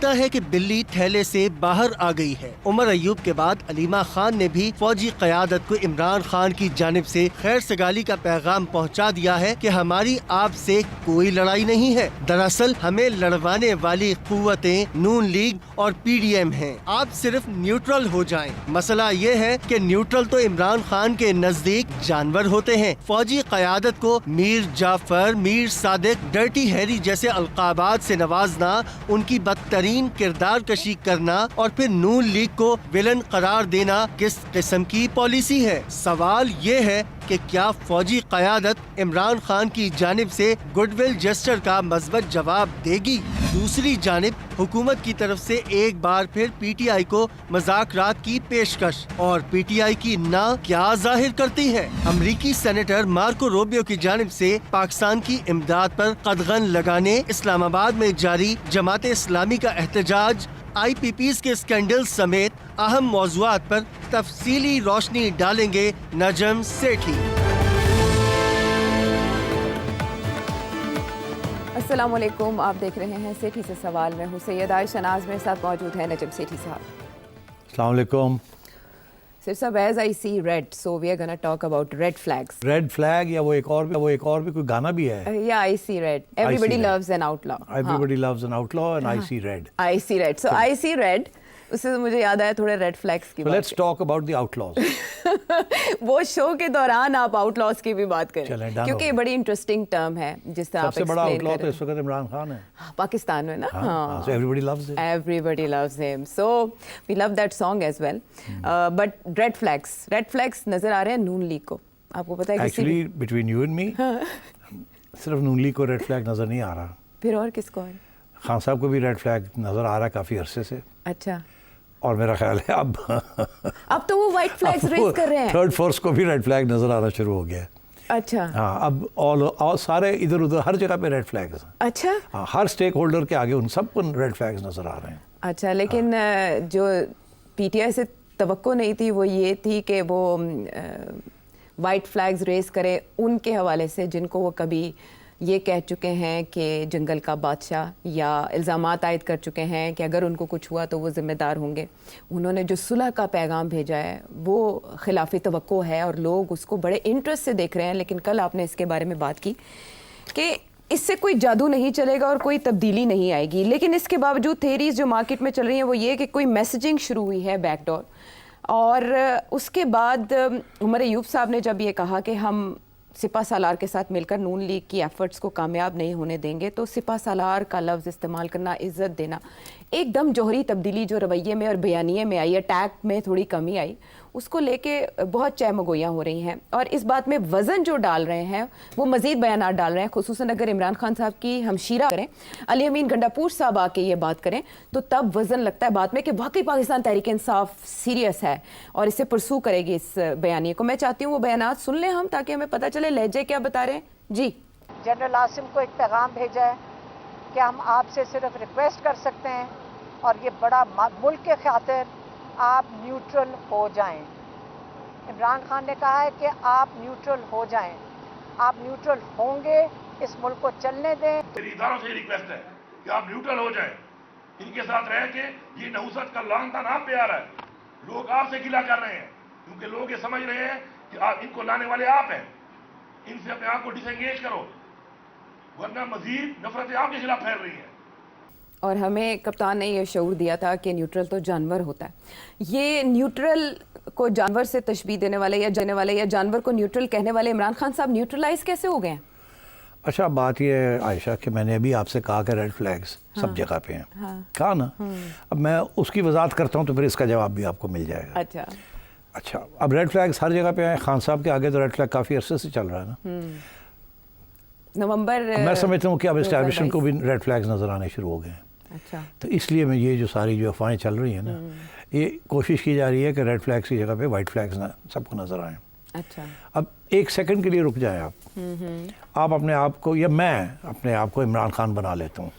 लगता है कि बिल्ली थैले से बाहर आ गई है। उमर अयूब के बाद अलीमा खान ने भी फौजी क़यादत को इमरान खान की जानिब से खैर सगाली का पैगाम पहुंचा दिया है कि हमारी आपसे कोई लड़ाई नहीं है। दरअसल हमें लड़वाने वाली कुव्वतें नून लीग और PDM हैं। आप सिर्फ न्यूट्रल हो जाएं। मसला ये है कि न्यूट्रल तो इमरान खान के नजदीक जानवर होते हैं। फौजी क़यादत को मीर जाफर, मीर सादिक, डर्टी हैरी जैसे अलकाबात से नवाजना, उनकी बदतरीन किरदार कशी करना और फिर नून लीग को विलन करार देना किस किस्म की पॉलिसी है? सवाल ये है कि क्या फौजी क़यादत इमरान खान की जानिब से गुडविल जेस्चर का मज़बूत जवाब देगी? दूसरी जानिब हुकूमत की तरफ से एक बार फिर PTI को मज़ाकरात की पेशकश, और PTI की ना क्या जाहिर करती है? अमरीकी सेनेटर मार्को रूबियो की जानिब से पाकिस्तान की इमदाद पर कदगन लगाने इस्लामाबाद में जारी जमात इस्लामी का एहतजाज, IPPs के स्कैंडल समेत अहम मौज़ूआत पर तफसीली रोशनी डालेंगे नजम सेठी। अस्सलाम वालेकुम, आप देख रहे हैं सेठी से सवाल में हूँ सैयद आयशा नाज, मेरे साथ मौजूद है नजम सेठी साहब। अस्सलाम वालेकुम। सर साहब, as I see red, so we are gonna talk about red flags. Red flag या वो एक और भी कोई गाना भी है? या I see red, everybody loves an outlaw. Everybody loves an outlaw and I see red. I see red, so I see red, उससे तो मुझे याद आया थोड़े रेड फ्लैग्स की बात। Let's talk about the outlaws. वो शो के दौरान आप आउटलॉज की भी बात करें, चलें, क्योंकि ये बड़ी इंटरेस्टिंग टर्म है जिस तरह आप सबसे बड़ा एक्सप्लेन आउटलॉ कर तो रहे इस वक्त इमरान खान है हैं पाकिस्तान में ना। हाँ, so everybody loves him. Everybody loves him. So we love that song as well. But red flags नजर आ रहे हैं नून लीग को। आपको पता है actually between you and me सिर्फ नून लीग को रेड फ्लैग नजर नहीं आ रहा, फिर और किसको है? खान साहब को भी रेड फ्लैग नजर आ रहा है काफी अरसे से। अच्छा, और मेरा ख्याल है अब तो वो व्हाइट फ्लैग्स रेज कर रहे हैं। थर्ड फोर्स को भी रेड फ्लैग नजर आना शुरू हो गया है। अच्छा, हाँ, अब ऑल सारे इधर उधर हर जगह पे रेड फ्लैग्स। अच्छा, हाँ, हर स्टेक होल्डर के आगे उन सबको रेड फ्लैग्स नजर आ रहे हैं। अच्छा, लेकिन जो PTI से तवक्को नहीं थी वो ये थी कि वो वाइट फ्लैग्स रेस करे उनके हवाले से जिनको वो कभी ये कह चुके हैं कि जंगल का बादशाह, या इल्ज़ामात आयद कर चुके हैं कि अगर उनको कुछ हुआ तो वो ज़िम्मेदार होंगे। उन्होंने जो सुलह का पैगाम भेजा है वो खिलाफ़ी तवक्को है और लोग उसको बड़े इंटरेस्ट से देख रहे हैं। लेकिन कल आपने इसके बारे में बात की कि इससे कोई जादू नहीं चलेगा और कोई तब्दीली नहीं आएगी, लेकिन इसके बावजूद थेरीज जो मार्केट में चल रही हैं वो ये कि कोई मैसेजिंग शुरू हुई है बैकडोर। और उसके बाद उमर अयूब साहब ने जब ये कहा कि हम सिपा सालार के साथ मिलकर नून लीग की एफर्ट्स को कामयाब नहीं होने देंगे, तो सिपा सालार का लफ्ज़ इस्तेमाल करना, इज़्ज़त देना, एकदम जौहरी तब्दीली जो रवैये में और बयानिए में आई, अटैक में थोड़ी कमी आई, उसको लेके बहुत चहमगोयाँ हो रही हैं। और इस बात में वज़न जो डाल रहे हैं वो मज़ीद बयानात डाल रहे हैं, खुसूसन अगर इमरान खान साहब की हमशीरा करें, अली अमीन गंडापुर साहब आके ये बात करें तो तब वज़न लगता है बात में कि वाकई पाकिस्तान तहरीक इंसाफ सीरियस है और इसे परसू करेगी इस बयानिए को। मैं चाहती हूँ वो बयानात सुन लें हम, ताकि हमें पता चले लहजे क्या बता रहे हैं। जी, जनरल आसिम को एक पैगाम भेजा है कि हम आपसे सिर्फ रिक्वेस्ट कर सकते हैं और ये बड़ा मुल्क के खातिर आप न्यूट्रल हो जाएं। इमरान खान ने कहा है कि आप न्यूट्रल हो जाएं, आप न्यूट्रल होंगे, इस मुल्क को चलने दें। मेरी इदारों से रिक्वेस्ट है कि आप न्यूट्रल हो जाएं, इनके साथ रह के ये नहुसत का लानतान आप पे आ रहा है। लोग आपसे गिला कर रहे हैं क्योंकि लोग ये समझ रहे हैं कि आप इनको लाने वाले आप हैं। इनसे अपने आप को डिसएंगेज करो, वरना मजीद नफरतें आपके खिलाफ फैल रही हैं। और हमें कप्तान ने यह शऊर दिया था कि न्यूट्रल तो जानवर होता है। ये न्यूट्रल को जानवर से तशबीह देने वाले या जानवर को न्यूट्रल कहने वाले इमरान खान साहब न्यूट्रलाइज कैसे हो गए हैं? अच्छा, बात यह है आयशा कि मैंने अभी आपसे कहा कि रेड फ्लैग्स सब जगह पे हैं। कहा ना, अब मैं उसकी वजाहत करता हूँ तो फिर इसका जवाब भी आपको मिल जाएगा। अच्छा, अब रेड फ्लैग्स हर जगह पे हैं। खान साहब के आगे तो रेड फ्लैग काफ़ी अरसे से चल रहा है ना। नवंबर मैं समझता हूँ कि अब एस्टैब्लिशमेंट को भी रेड फ्लैग्स नज़र आने शुरू हो गए हैं। अच्छा, तो इसलिए मैं ये जो सारी जो अफवाहें चल रही हैं ना, ये कोशिश की जा रही है कि रेड फ्लैग्स की जगह पे वाइट फ्लैग्स ना सबको नज़र आएँ। अच्छा, अब एक सेकंड के लिए रुक जाएं आप अपने आप को, या मैं अपने आप को इमरान खान बना लेता हूँ।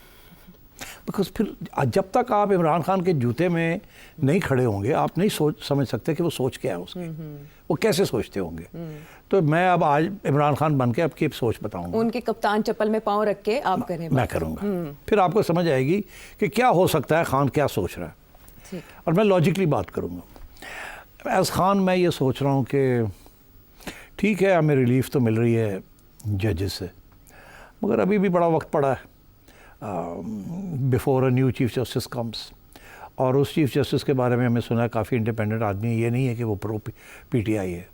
बिकॉज फिर जब तक आप इमरान खान के जूते में नहीं खड़े होंगे आप नहीं समझ सकते कि वो सोच क्या है उसकी, वो कैसे सोचते होंगे। तो मैं अब आज इमरान खान बन के आपकी सोच बताऊंगा। उनके कप्तान चप्पल में पाँव रख के आप करें। मैं करूंगा, फिर आपको समझ आएगी कि क्या हो सकता है, खान क्या सोच रहा है। और मैं लॉजिकली बात करूंगा। एज खान मैं ये सोच रहा हूँ कि ठीक है हमें रिलीफ तो मिल रही है जजेस से, मगर अभी भी बड़ा वक्त पड़ा है before a new chief justice comes. और उस चीफ जस्टिस के बारे में हमें सुना है काफ़ी इंडिपेंडेंट आदमी है, ये नहीं है कि वो प्रो पीटीआई है।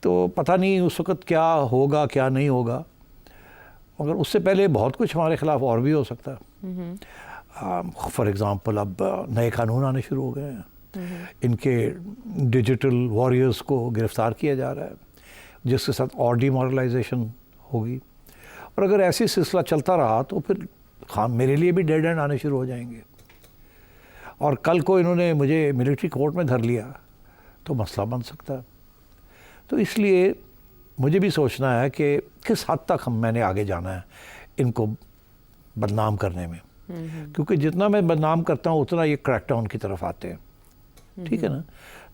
तो पता नहीं उस वक़्त क्या होगा क्या नहीं होगा, मगर उससे पहले बहुत कुछ हमारे ख़िलाफ़ और भी हो सकता है। फॉर एग्ज़ाम्पल अब नए कानून आने शुरू हो गए हैं, इनके डिजिटल वॉरियर्स को गिरफ़्तार किया जा रहा है, जिसके साथ और डिमोरलाइजेशन होगी। और अगर ऐसी सिलसिला चलता रहा तो फिर मेरे लिए भी डेड एंड आने शुरू हो जाएंगे। और कल को इन्होंने मुझे मिलिट्री कोर्ट में धर लिया तो मसला बन सकता है। तो इसलिए मुझे भी सोचना है कि किस हद तक मैंने आगे जाना है इनको बदनाम करने में, क्योंकि जितना मैं बदनाम करता हूँ उतना ये क्रैकडाउन की तरफ आते हैं, ठीक है ना।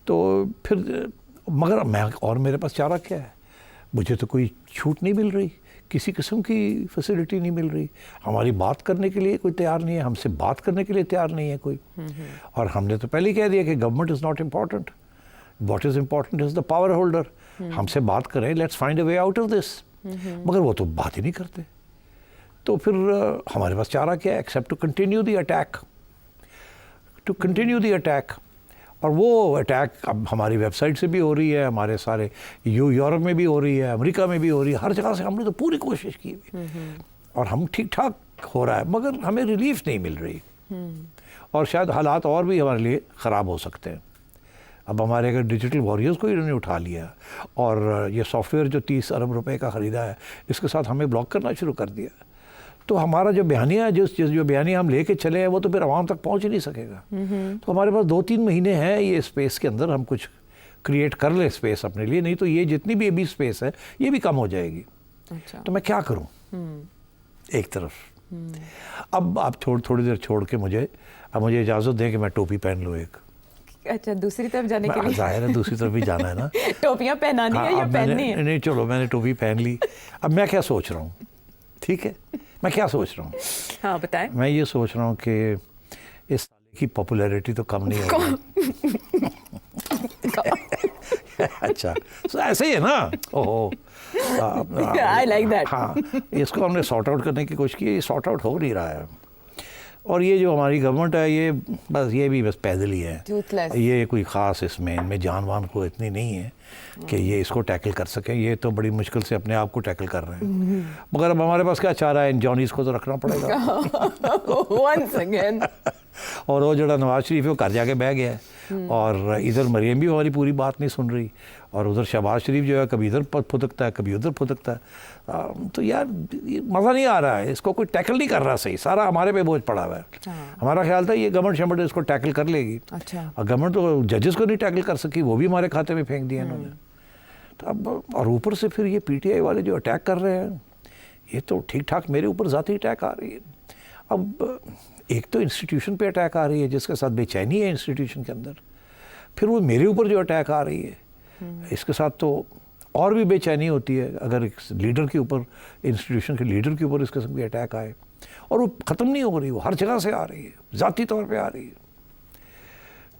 तो फिर मगर मैं और मेरे पास चारा क्या है, मुझे तो कोई छूट नहीं मिल रही, किसी किस्म की फैसिलिटी नहीं मिल रही, हमारी बात करने के लिए कोई तैयार नहीं है, हमसे बात करने के लिए तैयार नहीं है कोई। और हमने तो पहले ही कह दिया कि government is not important, what is important is the power holder. हमसे बात करें, let's find a way out of this, मगर वो तो बात ही नहीं करते। तो फिर हमारे पास चारा क्या है except to continue the attack, to continue the attack. और वो अटैक अब हमारी वेबसाइट से भी हो रही है, हमारे सारे यूरोप में भी हो रही है, अमेरिका में भी हो रही है, हर जगह से हमने तो पूरी कोशिश की हुई और हम ठीक ठाक हो रहा है, मगर हमें रिलीफ नहीं मिल रही। और शायद हालात और भी हमारे लिए ख़राब हो सकते हैं। अब हमारे अगर डिजिटल वॉरियर्स को इन्होंने उठा लिया और ये सॉफ्टवेयर जो 30 अरब रुपए का ख़रीदा है इसके साथ हमें ब्लॉक करना शुरू कर दिया, तो हमारा जो बयानिया है जो बयानिया हम लेके चले हैं वो तो फिर आवाम तक पहुंच ही नहीं सकेगा। तो हमारे पास 2-3 महीने हैं ये स्पेस के अंदर हम कुछ क्रिएट कर लें स्पेस अपने लिए, नहीं तो ये जितनी भी अभी स्पेस है ये भी कम हो जाएगी। अच्छा। तो मैं क्या करूं एक तरफ। अब आप थोड़ी देर छोड़ के मुझे इजाज़त दें कि मैं टोपी पहन लूँ एक। अच्छा, दूसरी तरफ जाने के लिए जाहिर है दूसरी तरफ भी जाना है ना। टोपियाँ पहनानी है या पहननी है? नहीं चलो मैंने टोपी पहन ली। अब मैं क्या सोच रहा हूँ, ठीक है मैं क्या सोच रहा हूँ, हाँ बताएं। मैं ये सोच रहा हूँ कि इस साले की पॉपुलैरिटी तो कम नहीं होगी। अच्छा तो ऐसे ही है ना। ओहो आई लाइक दैट। हाँ, इसको हमने सॉर्ट आउट करने की कोशिश की, ये सॉर्ट आउट हो नहीं रहा है। और ये जो हमारी गवर्नमेंट है ये भी बस पैदल ही है, ये कोई ख़ास इसमें इनमें जानवान को इतनी नहीं है कि ये इसको टैकल कर सकें। ये तो बड़ी मुश्किल से अपने आप को टैकल कर रहे हैं, मगर अब हमारे पास क्या चारा है, इन जॉनीज़ को तो रखना पड़ेगा। Once again. और वो जड़ा नवाज शरीफ है वो घर जाके बह गया है, और इधर मरीम भी हमारी पूरी बात नहीं सुन रही, और उधर शहबाज शरीफ जो है कभी इधर फुदकता है कभी उधर फुदकता है। तो यार मज़ा नहीं आ रहा है, इसको कोई टैकल नहीं कर रहा सही, सारा हमारे पे बोझ पड़ा हुआ है। हमारा ख्याल था ये गवर्नमेंट इसको टैकल कर लेगी। अच्छा। और गवर्नमेंट तो जजेस को नहीं टैकल कर सकी, वो भी हमारे खाते में फेंक दिया इन्होंने। तो अब और ऊपर से फिर ये पीटीआई वाले जो अटैक कर रहे हैं, ये तो ठीक ठाक मेरे ऊपर ज़ाती अटैक आ रही है। अब एक तो इंस्टीट्यूशन पे अटैक आ रही है जिसके साथ बेचैनी है इंस्टीट्यूशन के अंदर, फिर वो मेरे ऊपर जो अटैक आ रही है इसके साथ तो और भी बेचैनी होती है अगर एक लीडर के ऊपर, इंस्टीट्यूशन के लीडर के ऊपर इस किस्म की अटैक आए, और वो ख़त्म नहीं हो रही, वो हर जगह से आ रही है, ज़ाती तौर पे आ रही है।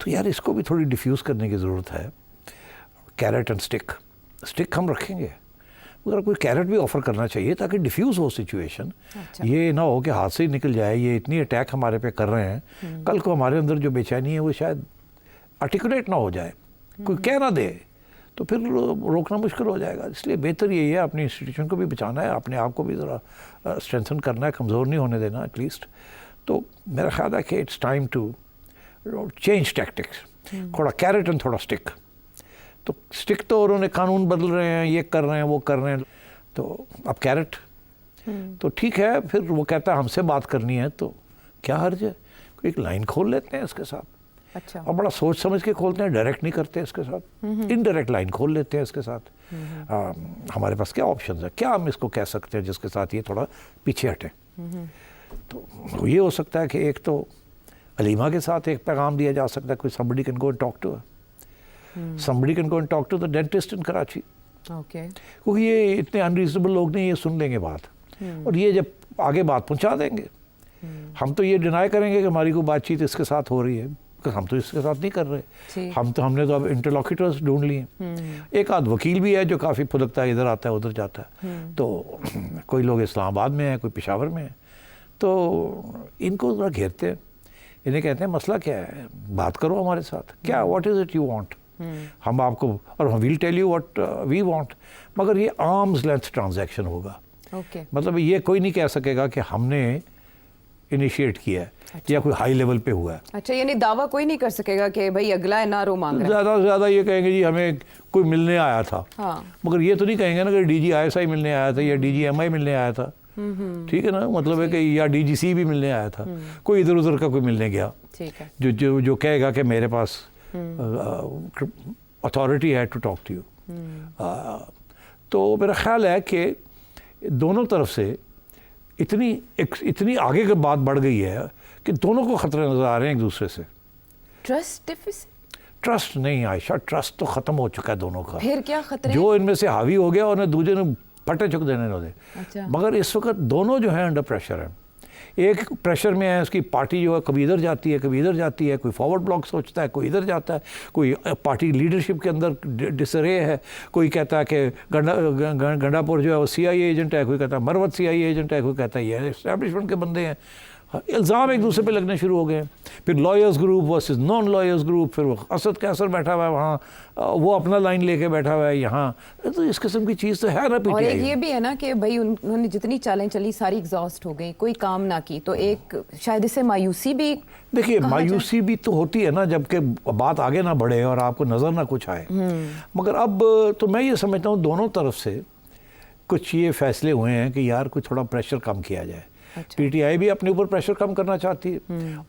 तो यार इसको भी थोड़ी डिफ्यूज़ करने की ज़रूरत है। कैरेट एंड स्टिक हम रखेंगे, मगर कोई कैरेट भी ऑफ़र करना चाहिए ताकि डिफ्यूज़ हो सिचुएशन। अच्छा। ये ना हो कि हाथ से ही निकल जाए, ये इतनी अटैक हमारे पे कर रहे हैं, कल को हमारे अंदर जो बेचैनी है वो शायद आर्टिकुलेट ना हो जाए, कोई कह ना दे, तो फिर रोकना मुश्किल हो जाएगा। इसलिए बेहतर यही है अपनी इंस्टीट्यूशन को भी बचाना है, अपने आप को भी ज़रा स्ट्रेंथन करना है, कमज़ोर नहीं होने देना एटलीस्ट। तो मेरा ख्याल है कि it's time to change tactics, थोड़ा कैरेट एंड थोड़ा स्टिक। तो स्टिक तो उन्होंने कानून बदल रहे हैं, ये कर रहे हैं वो कर रहे हैं, तो अब कैरेट तो ठीक है, फिर वो कहता है हमसे बात करनी है तो क्या हर्ज है, एक लाइन खोल लेते हैं इसके साथ। अच्छा। और बड़ा सोच समझ के खोलते हैं, डायरेक्ट नहीं करते इसके साथ, इनडायरेक्ट लाइन खोल लेते हैं इसके साथ। हमारे पास क्या ऑप्शंस है, क्या हम इसको कह सकते हैं जिसके साथ ये थोड़ा पीछे हटे। तो ये हो सकता है कि एक तो अलीमा के साथ एक पैगाम दिया जा सकता है, कोई somebody can go and talk to her, somebody can go and talk to the dentist in Karachi, okay क्योंकि ये इतने अनरीजनेबल लोग नहीं, ये सुन लेंगे बात और ये जब आगे बात पहुंचा देंगे। हम तो ये डिनाई करेंगे कि हमारी कोई बातचीत इसके साथ हो रही है, हम तो इसके साथ नहीं कर रहे। हमने तो अब इंटरलॉक्यूटर्स ढूंढ लिए, एक आध वकील भी है जो काफ़ी फुदकता है, इधर आता है उधर जाता है। तो कोई लोग इस्लामाबाद में हैं, कोई पेशावर में है, तो इनको थोड़ा घेरते हैं, इन्हें कहते हैं मसला क्या है, बात करो हमारे साथ, क्या what is it you want, हम आपको, और हम will tell you what we want. मगर ये आर्म्स लेंथ ट्रांजैक्शन होगा। मतलब ये कोई नहीं कह सकेगा कि हमने इनिशिएट किया है या कोई हाई लेवल पे हुआ है। अच्छा, यानी दावा कोई नहीं कर सकेगा कि भाई अगला एनआरओ मांग रहा है। ज़्यादा से ज़्यादा ये कहेंगे जी हमें कोई मिलने आया था, मगर ये तो नहीं कहेंगे ना कि DGISI मिलने आया था या DGMI मिलने आया था, ठीक है ना, मतलब है कि या DGC भी मिलने आया था, कोई इधर उधर का कोई मिलने गया, ठीक है, जो कहेगा कि मेरे पास अथॉरिटी है टू टॉक टू यू। तो मेरा ख्याल है कि दोनों तरफ से इतनी आगे की बात बढ़ गई है कि दोनों को खतरे नजर आ रहे हैं एक दूसरे से। Trust deficit? ट्रस्ट नहीं आयशा, ट्रस्ट तो खत्म हो चुका है दोनों का। फिर क्या खतरे? जो इनमें से हावी हो गया उन्हें दूसरे ने फटे चुक देने दे। अच्छा। मगर इस वक्त दोनों जो है अंडर प्रेशर है। एक प्रेशर में है, उसकी पार्टी जो है कभी इधर जाती है कभी इधर जाती है, कोई फॉरवर्ड ब्लॉक सोचता है, कोई इधर जाता है, कोई पार्टी लीडरशिप के अंदर डिसरे है, कोई कहता है कि गंडापुर जो है वो CIA एजेंट है, कोई कहता है मरवत CIA एजेंट है, कोई कहता है ये एस्टैब्लिशमेंट के बंदे हैं। इल्ज़ाम एक दूसरे पे लगने शुरू हो गए। फिर lawyers group versus non lawyers group, फिर वो असद कैसर बैठा हुआ है वहाँ, वो अपना लाइन लेके बैठा हुआ है यहाँ। तो इस किस्म की चीज़ तो है ना PTI। और एक ये भी है ना कि भाई उन्होंने जितनी चालें चली सारी एग्जॉस्ट हो गई, कोई काम ना की, तो एक शायद इससे मायूसी भी, देखिए मायूसी भी तो होती है ना जबकि बात आगे ना बढ़े और आपको नज़र ना कुछ आए। मगर अब तो मैं ये समझता हूँ दोनों तरफ से कुछ ये फैसले हुए हैं कि यार कुछ थोड़ा प्रेशर कम किया जाए। अच्छा। PTI भी अपने ऊपर प्रेशर कम करना चाहती है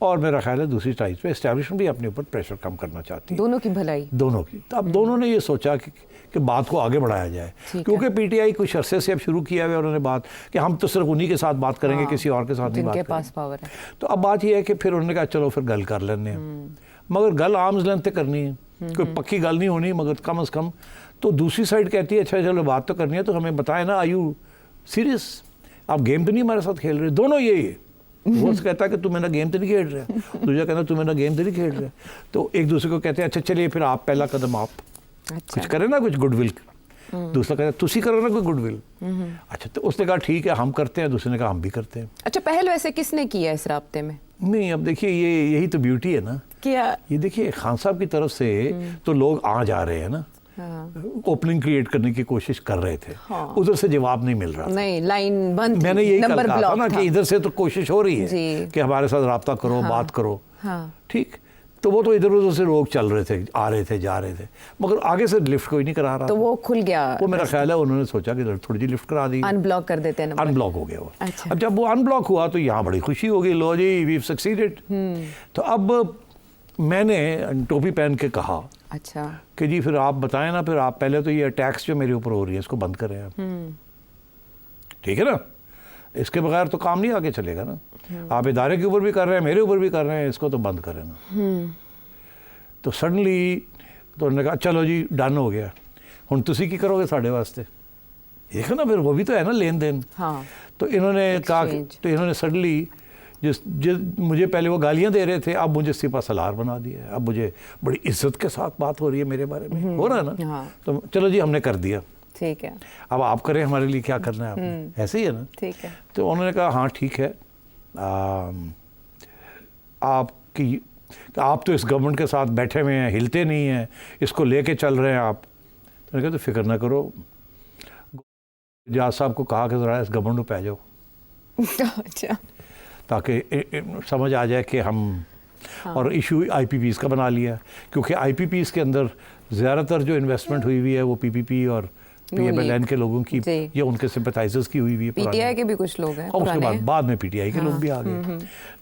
और मेरा ख्याल है दूसरी साइड पे एस्टैब्लिशमेंट भी अपने ऊपर प्रेशर कम करना चाहती है, दोनों की भलाई, दोनों की। तो अब दोनों ने ये सोचा कि बात को आगे बढ़ाया जाए, क्योंकि PTI कुछ अरसे से अब शुरू किया है उन्होंने बात कि हम तो सिर्फ उन्हीं के साथ बात करेंगे, किसी और के साथ नहीं बात करेंगे, पास पावर है। तो अब बात यह है कि फिर उन्होंने कहा चलो फिर गल कर लेने हैं, मगर गल आर्म्स लेंथ पे करनी है, कोई पक्की गल नहीं होनी, मगर कम से कम। तो दूसरी साइड कहती है अच्छा चलो बात तो करनी है, तो हमें बताए ना, आर यू सीरियस, आप गेम तो नहीं हमारे साथ खेल रहे। दोनों यही है, वो कहता है कि तू मेरा गेम तो नहीं खेल रहा है, दूसरा कहता है तू मेरा गेम तो नहीं खेल रहा है। तो एक दूसरे को कहते हैं अच्छा चलिए फिर आप पहला कदम आप कुछ करें ना, कुछ गुडविल। दूसरा कहता है तुसी करो ना कोई गुडविल। अच्छा, तो उसने कहा ठीक है हम करते हैं, दूसरे ने कहा हम भी करते हैं। अच्छा, पहल वैसे किसने किया इस राब्ते में? नहीं, अब देखिए यही तो ब्यूटी है ना, क्या ये देखिए खान साहब की तरफ से तो लोग आ जा रहे हैं ना, ओपनिंग क्रिएट करने की कोशिश कर रहे थे, उधर से जवाब नहीं मिल रहा था। नहीं, लाइन बंद, मैंने यही कहा था ना कि इधर से तो कोशिश हो रही है कि हमारे साथ राब्ता करो, बात करो, ठीक। तो वो तो इधर उधर से लोग चल रहे थे, आ रहे थे, जा रहे थे, मगर आगे से लिफ्ट कोई नहीं करा रहा, तो वो खुल गया। वो मेरा ख्याल है उन्होंने सोचा कि थोड़ी सी लिफ्ट करा दी, अनब्लॉक कर देते हैं, अनब्लॉक हो गया वो। अच्छा। अब जब वो अनब्लॉक हुआ तो यहाँ बड़ी खुशी हो गई, लो जी वी हैव सक्सीडेड। तो अब मैंने टोपी पहन के कहा अच्छा कि जी फिर आप बताएं ना, फिर आप पहले तो ये टैक्स जो मेरे ऊपर हो रही है इसको बंद करें आप, ठीक है ना, इसके बगैर तो काम नहीं आगे चलेगा ना, आप इदारे के ऊपर भी कर रहे हैं, मेरे ऊपर भी कर रहे हैं, इसको तो बंद करें ना। तो सडनली तो उन्होंने कहा चलो जी डन हो गया, हुण तुसी की करोगे साढ़े वास्ते, देखो ना, फिर वो भी तो है ना लेन देन। तो इन्होंने कहा, तो इन्होंने सडनली जिस मुझे पहले वो गालियां दे रहे थे, अब मुझे सिपा सलार बना दिया है, अब मुझे बड़ी इज्जत के साथ बात हो रही है मेरे बारे में, हो रहा है ना। तो चलो जी हमने कर दिया, ठीक है, अब आप करें हमारे लिए क्या करना है आपने, ऐसे ही है ना, ठीक है। तो उन्होंने कहा हाँ ठीक है, आप तो इस गवर्नमेंट के साथ बैठे हुए हैं, हिलते नहीं हैं, इसको लेके चल रहे हैं आप। तो मैंने कहा तो फिक्र ना करो, जाज साहब को कहा कि ज़रा इस गवर्नमेंट पे आ जाओ, अच्छा, ताकि समझ आ जाए कि हम और इशू IPPs का बना लिया, क्योंकि IPPs के अंदर ज़्यादातर जो इन्वेस्टमेंट हुई हुई है वो PPP और PMLN के लोगों की या उनके सिंपैथाइजर्स की हुई है, PTI के भी कुछ लोग हैं, और उसके बाद में PTI के लोग भी आ गए।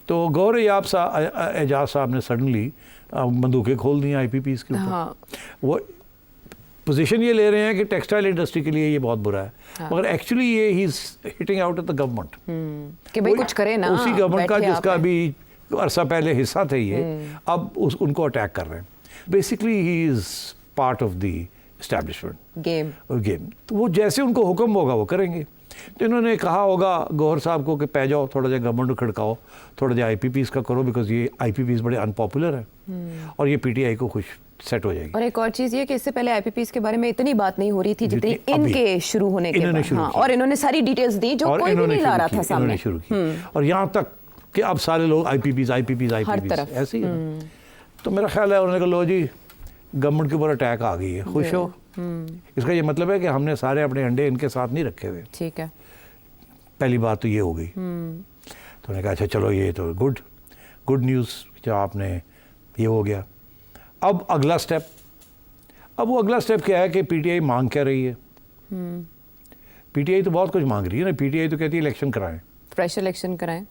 तो गौर एजाज साहब ने सडनली बंदूकें खोल दी IPPs के ऊपर। वो पोजीशन ये ले रहे हैं कि टेक्सटाइल इंडस्ट्री के लिए ये बहुत बुरा है, मगर एक्चुअली ये ही is hitting out at the government कि भाई कुछ करे ना, उसी गवर्नमेंट का बैठे जिसका आप अभी अरसा पहले हिस्सा थे ये, अब उनको अटैक कर रहे हैं। Basically he is part of the establishment game. तो वो जैसे उनको हुक्म होगा वो करेंगे। तो इन्होंने कहा होगा गौहर साहब को कि पै जाओ, थोड़ा जहा गवर्नमेंट को खड़काओ, थोड़ा जहा IPPs का करो, बिकॉज ये IPPs बड़े अनपॉपुलर है और ये PTI को खुश सेट हो जाएगी। और एक और चीज़ ये कि इससे पहले IPPs के बारे में इतनी बात नहीं हो रही थी जितनी इनके शुरू होने के बाद। हाँ, और इन्होंने सारी डिटेल्स दी जो कोई भी नहीं ला रहा था सामने। शुरू की और यहाँ तक कि अब सारे लोग IPPs ऐसे ही है। तो मेरा ख्याल है उन्होंने कहा लो जी गवर्नमेंट के ऊपर अटैक आ गई है, खुश हो। इसका ये मतलब है कि हमने सारे अपने अंडे इनके साथ नहीं रखे हुए। ठीक है, पहली बात तो ये हो गई। तो उन्होंने कहा अच्छा चलो ये तो गुड न्यूज़ जो आपने ये हो गया। अब अगला स्टेप, अब वो अगला स्टेप क्या है कि PTI मांग क्या रही है। PTI तो बहुत कुछ मांग रही है ना। PTI तो कहती है इलेक्शन कराएं, फ्रेश इलेक्शन कराएं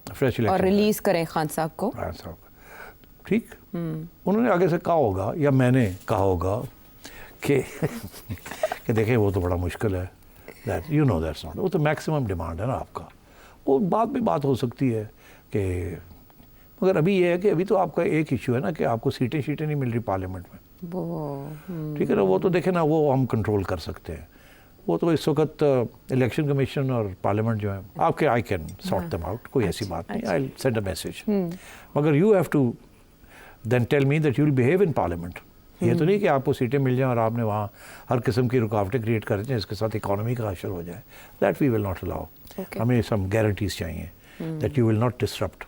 और रिलीज करें खान साहब को। ठीक। उन्होंने आगे से कहा होगा या मैंने कहा होगा कि देखें वो तो बड़ा मुश्किल है, that you know that's not, वो तो मैक्सिमम डिमांड है ना आपका, वो बाद में बात हो सकती है कि, मगर अभी ये है कि अभी तो आपका एक इशू है ना कि आपको सीटें नहीं मिल रही पार्लियामेंट में। वो ठीक है ना, वो तो देखें ना, वो हम कंट्रोल कर सकते हैं। वो तो इस वक्त इलेक्शन कमीशन और पार्लियामेंट जो है आपके, I can sort them out, कोई ऐसी बात नहीं। आई सेंड अ मैसेज, मगर you have to then tell me that you will behave in parliament. ये तो नहीं कि आपको सीटें मिल जाएं और आपने वहाँ हर किस्म की रुकावटें क्रिएट कर दें जिसके साथ इकोनॉमी का असर हो जाए। That we will not allow. हमें सम गारंटीज चाहिए that you will not disrupt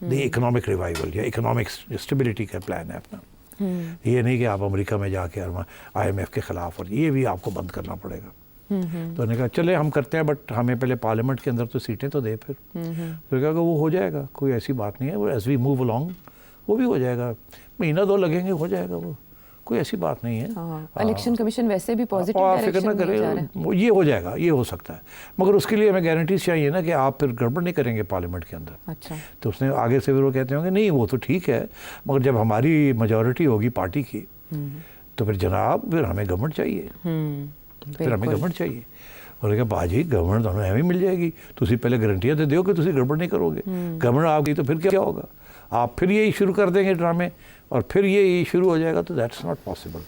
the economic revival या इकोनॉमिक स्टेबिलिटी का प्लान है अपना। ये नहीं कि आप अमेरिका में जाके IMF के ख़िलाफ़, और ये भी आपको बंद करना पड़ेगा। तो उन्होंने कहा चले हम करते हैं, बट हमें पहले पार्लियामेंट के अंदर तो सीटें तो दे। फिर कहा वो हो जाएगा, कोई ऐसी बात नहीं है, वो एज वी मूव अलोंग वो भी हो जाएगा, महीना 2 लगेंगे, हो जाएगा, वो कोई ऐसी बात नहीं है। इलेक्शन कमीशन वैसे भी पॉजिटिव डायरेक्शन में जा रहा है। ये हो जाएगा, ये हो सकता है, मगर उसके लिए हमें गारंटीज चाहिए ना कि आप फिर गड़बड़ नहीं करेंगे पार्लियामेंट के अंदर। अच्छा, तो उसने आगे से फिर वो कहते होंगे नहीं वो तो ठीक है, मगर जब हमारी मेजॉरिटी होगी पार्टी की तो फिर जनाब फिर हमें गवर्नमेंट चाहिए, फिर हमें गवर्नमेंट चाहिए। और कहा बाजी गवर्नमेंट दोनों हमें मिल जाएगी, तुसी पहले गारंटियाँ दे दो कि तुसी गड़बड़ नहीं करोगे। गवर्नमेंट आ गई तो फिर क्या होगा, आप फिर यही शुरू कर देंगे ड्रामे और फिर ये शुरू हो जाएगा, तो दैट्स नॉट पॉसिबल।